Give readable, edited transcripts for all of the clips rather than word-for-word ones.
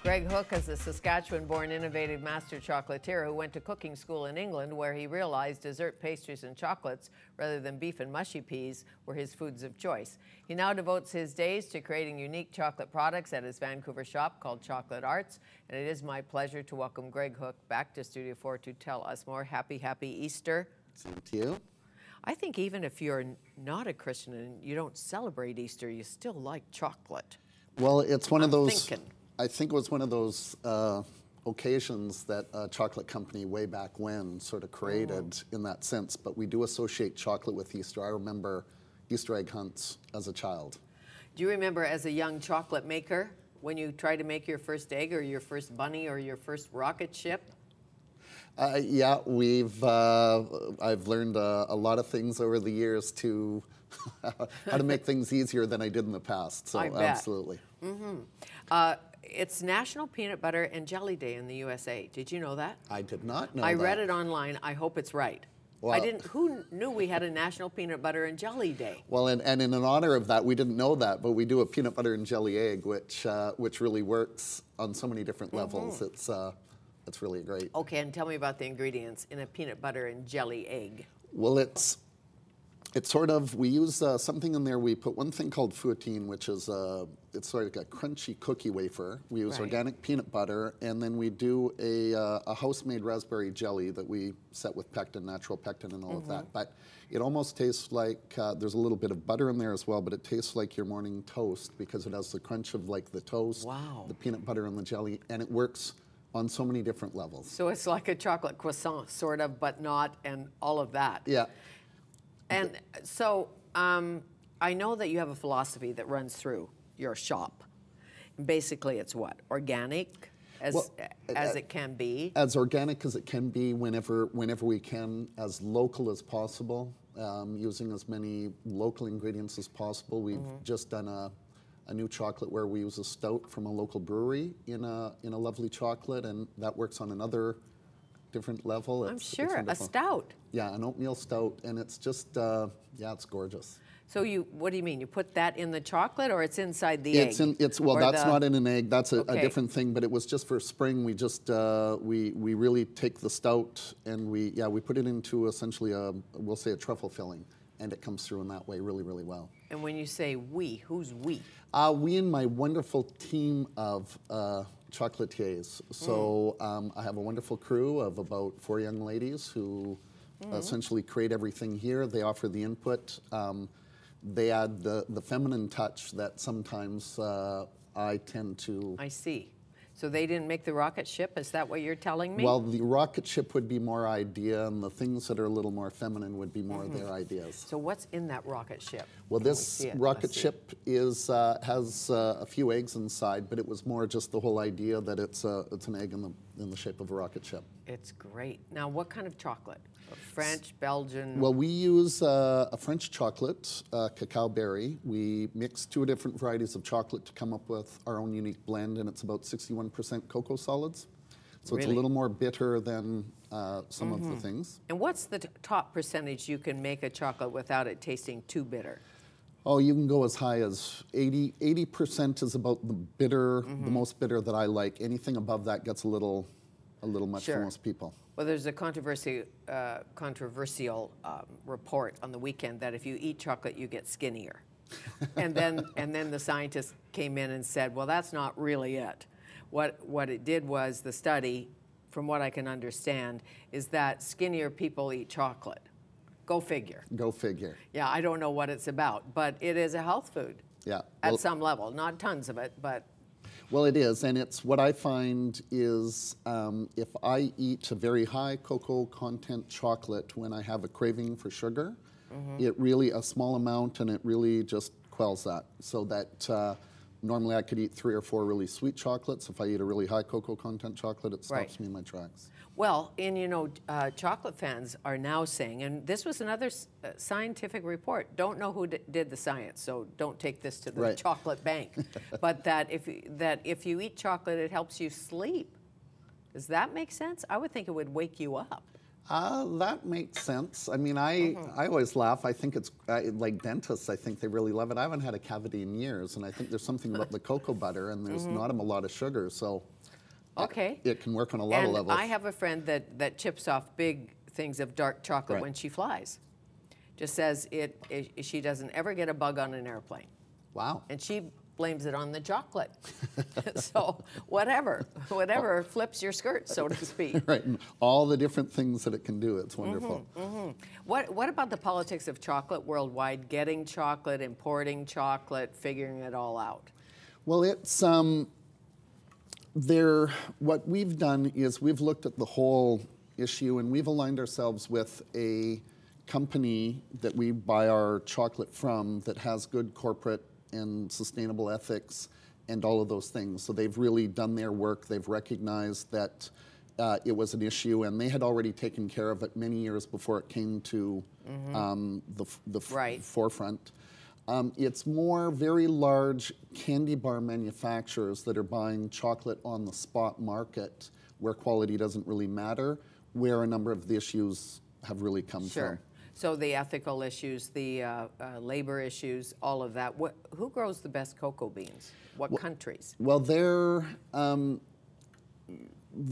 Greg Hook is a Saskatchewan-born innovative master chocolatier who went to cooking school in England, where he realized dessert pastries and chocolates, rather than beef and mushy peas, were his foods of choice. He now devotes his days to creating unique chocolate products at his Vancouver shop called Chocolate Arts, and it is my pleasure to welcome Greg Hook back to Studio 4 to tell us more. Happy Easter. Same to you. I think even if you're not a Christian and you don't celebrate Easter, you still like chocolate. Well, it's one of those. Thinking. I think it was one of those occasions that a chocolate company way back when sort of created in that sense. But we do associate chocolate with Easter. I remember Easter egg hunts as a child. Do you remember as a young chocolate maker when you tried to make your first egg or your first bunny or your first rocket ship? Yeah, I've learned a lot of things over the years to how to make things easier than I did in the past. So I bet. Absolutely. Mm-hmm. It's National Peanut Butter and Jelly Day in the USA. Did you know that? I did not know I that. read it online. I hope it's right. Well, I didn't. Who knew we had a National Peanut Butter and Jelly Day? Well, and in honor of that, we didn't know that, but we do a peanut butter and jelly egg, which really works on so many different levels. It's really great. Okay, and tell me about the ingredients in a peanut butter and jelly egg. Well, it's sort of, we use something in there. We put one thing called fouettine, which is it's sort of like a crunchy cookie wafer. We use organic peanut butter, and then we do a house-made raspberry jelly that we set with pectin, natural pectin, and all of that. But it almost tastes like there's a little bit of butter in there as well, but it tastes like your morning toast because it has the crunch of like the toast, the peanut butter, and the jelly, and it works on so many different levels. So it's like a chocolate croissant, sort of, but not, and all of that. Yeah. And so I know that you have a philosophy that runs through your shop. Basically, it's what? Organic as it can be? As organic as it can be whenever we can, as local as possible, using as many local ingredients as possible. We've just done a new chocolate where we use a stout from a local brewery in a lovely chocolate, and that works on another different level. I'm sure, a stout. Yeah, an oatmeal stout, and it's just, yeah, it's gorgeous. So what do you mean? You put that in the chocolate, or it's inside the egg? Well, that's not in an egg. That's a different thing. But it was just for spring. We just we really take the stout and we put it into essentially we'll say a truffle filling, and it comes through in that way really, really well. And when you say we, who's we? We and my wonderful team of chocolatiers. So I have a wonderful crew of about 4 young ladies who essentially create everything here. They offer the input. They add the feminine touch that sometimes I tend to... I see. So they didn't make the rocket ship? Is that what you're telling me? Well, the rocket ship would be more idea, and the things that are a little more feminine would be more their ideas. So what's in that rocket ship? Well, this rocket ship has a few eggs inside, but it was more just the whole idea that it's an egg in the shape of a rocket ship. It's great. Now, what kind of chocolate? French, Belgian? Well, we use a French chocolate, cacao berry. We mix 2 different varieties of chocolate to come up with our own unique blend, and it's about 61% cocoa solids. So it's a little more bitter than some of the things. And what's the top percentage you can make a chocolate without it tasting too bitter? Oh, you can go as high as 80% is about the bitter, the most bitter that I like. Anything above that gets a little much for most people. Well, there's a controversial report on the weekend that if you eat chocolate, you get skinnier. and then the scientists came in and said, well, that's not really it. What it did was, the study, from what I can understand, is that skinnier people eat chocolate. Go figure. Go figure. Yeah, I don't know what it's about, but it is a health food. Yeah. At some level, not tons of it, but... Well, it is, and it's what I find is if I eat a very high cocoa content chocolate when I have a craving for sugar, it really, a small amount, and it really just quells that. So that normally I could eat 3 or 4 really sweet chocolates. If I eat a really high cocoa content chocolate, it stops me in my tracks. Well, and chocolate fans are now saying, and this was another scientific report, don't know who did the science, so don't take this to the chocolate bank, but that if you eat chocolate, it helps you sleep. Does that make sense? I would think it would wake you up. That makes sense. I mean, I always laugh. I think it's like dentists, I think they really love it. I haven't had a cavity in years, and I think there's something about the cocoa butter, and there's not a lot of sugar, so okay. It can work on a lot of levels. I have a friend that chips off big things of dark chocolate when she flies. Just says she doesn't ever get a bug on an airplane. Wow. And she blames it on the chocolate. So whatever flips your skirt, so to speak. Right, and all the different things that it can do, it's wonderful. What about the politics of chocolate worldwide, getting chocolate, importing chocolate, figuring it all out? Well, it's, what we've done is we've looked at the whole issue, and we've aligned ourselves with a company that we buy our chocolate from that has good corporate and sustainable ethics and all of those things. So they've really done their work. They've recognized that it was an issue, and they had already taken care of it many years before it came to the forefront. It's more very large candy bar manufacturers that are buying chocolate on the spot market where quality doesn't really matter, where a number of the issues have really come from. So the ethical issues, the labor issues, all of that. Who grows the best cocoa beans? What countries? Well, they're the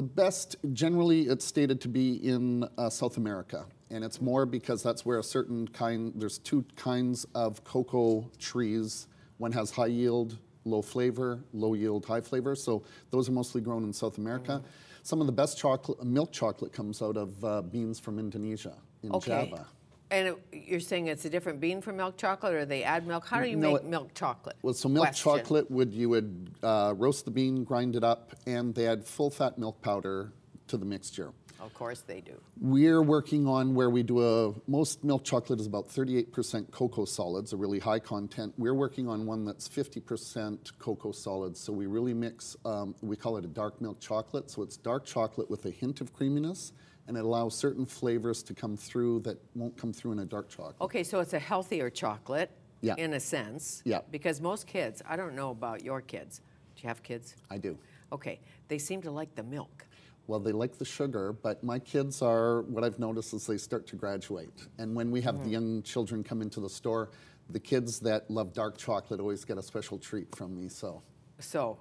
best, generally it's stated to be in South America. And it's more because that's where a certain kind, there's two kinds of cocoa trees. One has high yield, low flavor, low yield, high flavor. So those are mostly grown in South America. Some of the best milk chocolate comes out of beans from Indonesia, in Java. And you're saying it's a different bean for milk chocolate, or they add milk? How do you make milk chocolate? Well, so milk chocolate you would roast the bean, grind it up, and they add full-fat milk powder to the mixture. Of course they do. We're working on where we do most milk chocolate is about 38% cocoa solids, a really high content. We're working on one that's 50% cocoa solids. So we really mix, we call it a dark milk chocolate. So it's dark chocolate with a hint of creaminess, and it allows certain flavors to come through that won't come through in a dark chocolate. Okay, so it's a healthier chocolate, in a sense. Yeah. Because most kids, I don't know about your kids. Do you have kids? I do. Okay, they seem to like the milk. Well, they like the sugar, but my kids are, what I've noticed is they start to graduate. And when we have the young children come into the store, the kids that love dark chocolate always get a special treat from me, so. So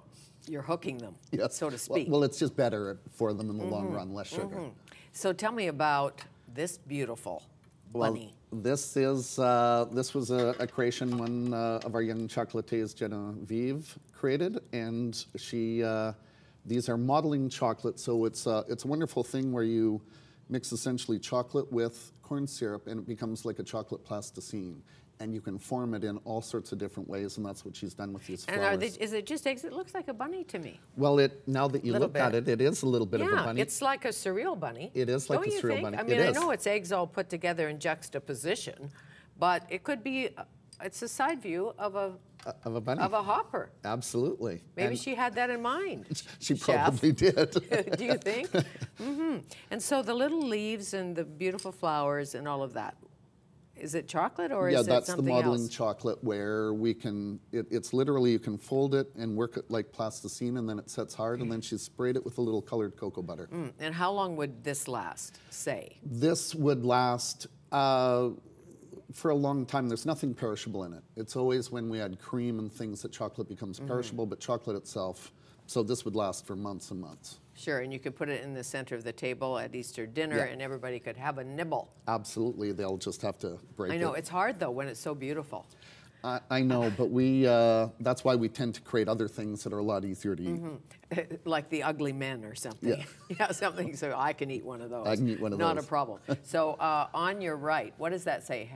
you're hooking them, so to speak. Well, it's just better for them in the long run, less sugar. So tell me about this beautiful bunny. Well, this was a creation one of our young chocolatiers, Genevieve, created, and she, these are modeling chocolate, so it's a wonderful thing where you mix essentially chocolate with corn syrup, and it becomes like a chocolate plasticine. And you can form it in all sorts of different ways, and that's what she's done with these flowers. And is it just eggs? It looks like a bunny to me. Well, now that you look at it, it is a little bit of a bunny. Yeah, it's like a surreal bunny. It is like a surreal bunny. I mean, I know it's eggs all put together in juxtaposition, but it could be, it's a side view of a bunny. Of a hopper. Absolutely. Maybe she had that in mind. She probably did. Do you think? And so the little leaves and the beautiful flowers and all of that. Is it chocolate or is it something else? Yeah, that's the modeling chocolate where we can, it's literally you can fold it and work it like plasticine, and then it sets hard, and then she's sprayed it with a little colored cocoa butter. And how long would this last, say? This would last for a long time. There's nothing perishable in it. It's always when we add cream and things that chocolate becomes perishable, but chocolate itself, so this would last for months and months. Sure, and you could put it in the center of the table at Easter dinner, and everybody could have a nibble. Absolutely, they'll just have to break it. I know, it's hard though when it's so beautiful. I know, but that's why we tend to create other things that are a lot easier to eat. Like the ugly men or something. Yeah, something, so I can eat one of those. I can eat one of those. Not a problem. So on your right, what does that say?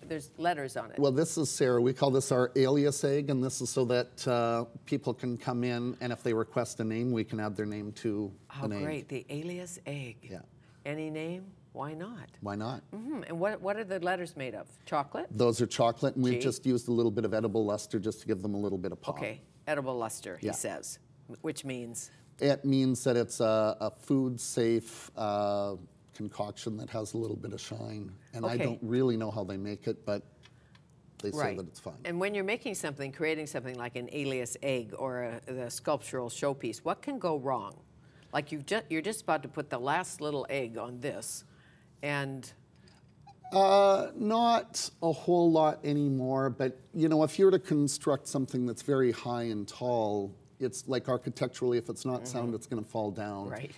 There's letters on it. Well, this is, Sarah, we call this our alias egg, and this is so that people can come in, and if they request a name, we can add their name to the name. Oh, great, the alias egg. Yeah. Any name? Why not? Why not? And what are the letters made of? Chocolate? Those are chocolate, and we've just used a little bit of edible luster just to give them a little bit of pop. Okay, edible luster, he says, which means? It means that it's a food-safe concoction that has a little bit of shine. And I don't really know how they make it, but they say that it's fine. And when you're making something, creating something like an alias egg or a sculptural showpiece, what can go wrong? Like you're just about to put the last little egg on this, And not a whole lot anymore, but you know, if you were to construct something that's very high and tall, it's like architecturally, if it's not sound, it's going to fall down. Right.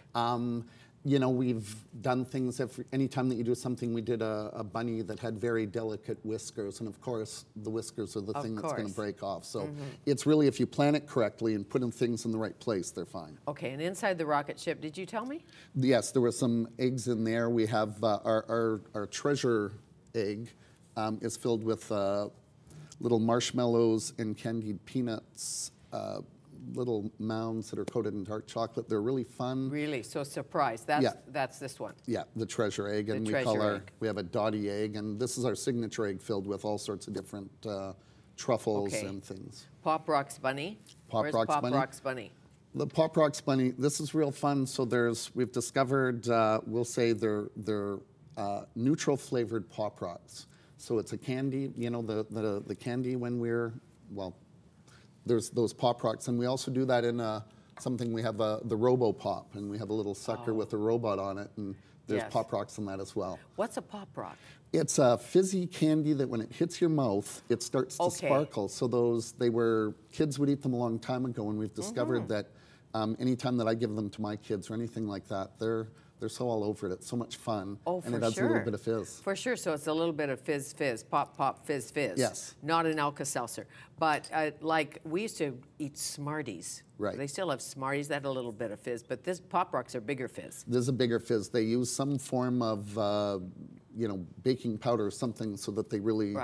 You know, we've done things, anytime that you do something, we did a bunny that had very delicate whiskers, and of course, the whiskers are the thing that's going to break off. So it's really, if you plan it correctly and put in things in the right place, they're fine. Okay, and inside the rocket ship, did you tell me? Yes, there were some eggs in there. We have our treasure egg is filled with little marshmallows and candied peanuts, little mounds that are coated in dark chocolate. They're really fun. Really? So surprise. That's this one. Yeah, the treasure egg. And we have a dotty egg, and this is our signature egg filled with all sorts of different truffles and things. Pop Rocks Bunny. Where's Pop Rocks Bunny? The Pop Rocks Bunny, this is real fun. So we've discovered, we'll say they're neutral flavored Pop Rocks. So it's a candy, you know, the candy when there's those Pop Rocks, and we also do that in something. We have the Robo Pop, and we have a little sucker with a robot on it, and there's Pop Rocks in that as well. What's a Pop Rock? It's a fizzy candy that when it hits your mouth, it starts to sparkle. So kids would eat them a long time ago, and we've discovered that anytime that I give them to my kids or anything like that, they're so all over it. It's so much fun. And it adds a little bit of fizz. For sure. So it's a little bit of fizz, fizz, pop, pop, fizz, fizz. Yes. Not an Alka-Seltzer. But like we used to eat Smarties. Right. They still have Smarties that had a little bit of fizz, but this Pop Rocks are bigger fizz. There's a bigger fizz. They use some form of, baking powder or something so that they really,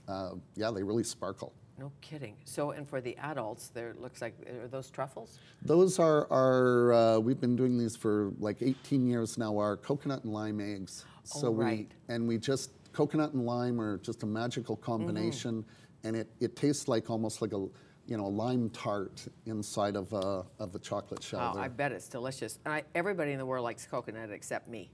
they really sparkle. No kidding. So, and for the adults, looks like, are those truffles? Those are we've been doing these for like 18 years now, our coconut and lime eggs. So coconut and lime are just a magical combination, and it tastes like almost like a lime tart inside of a chocolate shell. Oh, I bet it's delicious. Everybody in the world likes coconut except me.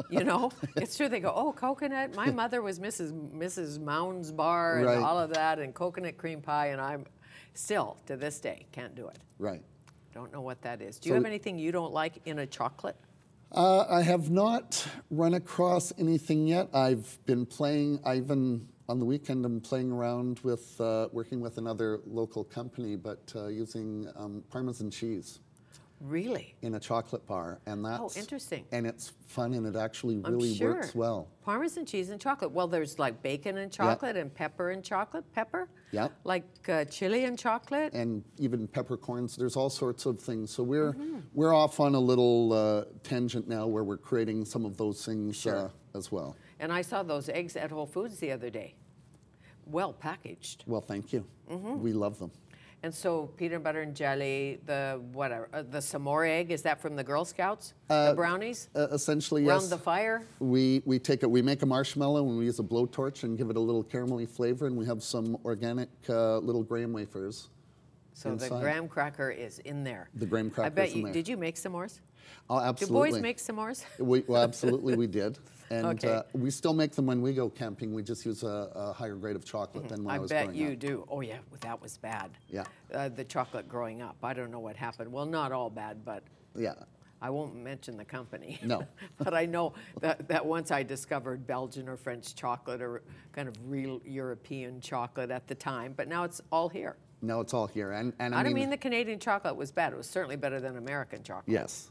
You know, it's true. They go, oh, coconut. My mother was Mrs. Mound's bar and all of that, and coconut cream pie, and I'm still, to this day, can't do it. Right. Don't know what that is. Do you have anything you don't like in a chocolate? I have not run across anything yet. I've been playing, on the weekend, I'm playing around with, working with another local company, but using Parmesan cheese. Really? In a chocolate bar, and that's interesting. And it's fun, and it actually really works well. Parmesan cheese and chocolate. Well, there's like bacon and chocolate, and pepper and chocolate. Pepper. Yeah. Like chili and chocolate. And even peppercorns. There's all sorts of things. So we're off on a little tangent now, where we're creating some of those things as well. And I saw those eggs at Whole Foods the other day. Well packaged. Well, thank you. We love them. And so peanut butter and jelly, the s'more egg, is that from the Girl Scouts? The brownies? Essentially, yes. Around the fire? We make a marshmallow, and we use a blowtorch and give it a little caramelly flavor, and we have some organic little graham wafers. So inside. The graham cracker is in there. The graham cracker is in there. Did you make s'mores? Oh, absolutely. Do boys make s'mores? Absolutely, we did. And we still make them when we go camping. We just use a higher grade of chocolate than when I was growing up. I bet you do. Oh, yeah, that was bad. Yeah. The chocolate growing up. I don't know what happened. Well, not all bad, but I won't mention the company. No. But I know that once I discovered Belgian or French chocolate, or kind of real European chocolate at the time, but now it's all here. No, it's all here. And I don't mean the Canadian chocolate was bad. It was certainly better than American chocolate. Yes.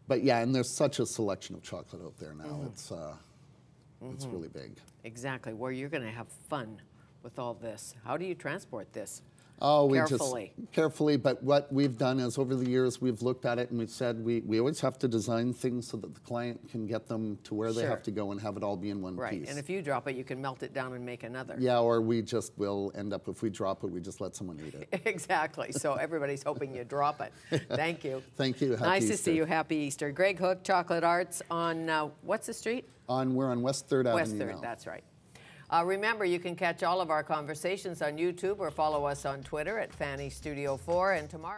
But yeah, and there's such a selection of chocolate out there now. It's really big. Exactly. Where you're going to have fun with all this. How do you transport this? Oh, carefully. Carefully, but what we've done is over the years we've looked at it and we've said we always have to design things so that the client can get them to where they have to go and have it all be in one piece. Right, and if you drop it, you can melt it down and make another. Yeah, or we just will end up, if we drop it, we just let someone eat it. Exactly, so everybody's hoping you drop it. Thank you. Thank you, happy Nice Easter. To see you, happy Easter. Greg Hook, Chocolate Arts on, what's the street? We're on West 3rd Avenue West 3rd, now. That's right. Remember, you can catch all of our conversations on YouTube or follow us on Twitter at Fanny Studio 4. And tomorrow.